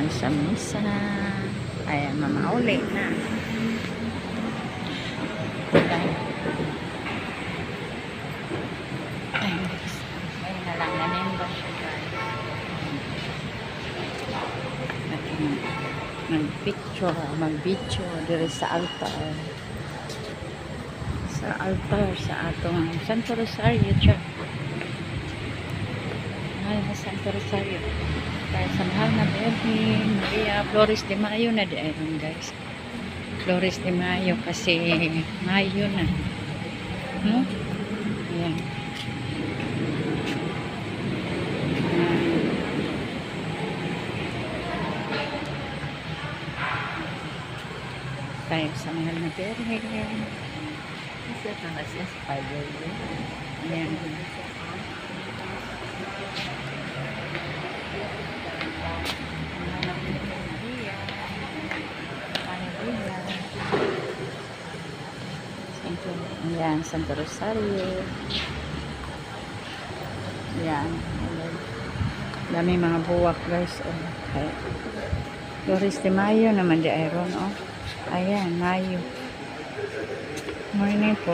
naman sa misa. Ayan, mamauli na. Ayan guys. Ngayon na lang nanimba siya guys. Mag-video dito sa altar. Sa altar sa atong Santo Rosario siya. Mahal na Santo Rosario. Kaya sa mahal na Virgin Maria Flores de Mayo na di ayun guys. Flores de Mayo kasi Mayo na. No? Ayan. Tayo sa mahal na Virgin. Kasi ito na siya sa Bible. Ayan. Ayan, Santo Rosario. Ayan. Dami mga buwak guys. Okay. Flores de Mayo naman di Iron. Oh. Ayan, Mayo. Morning po.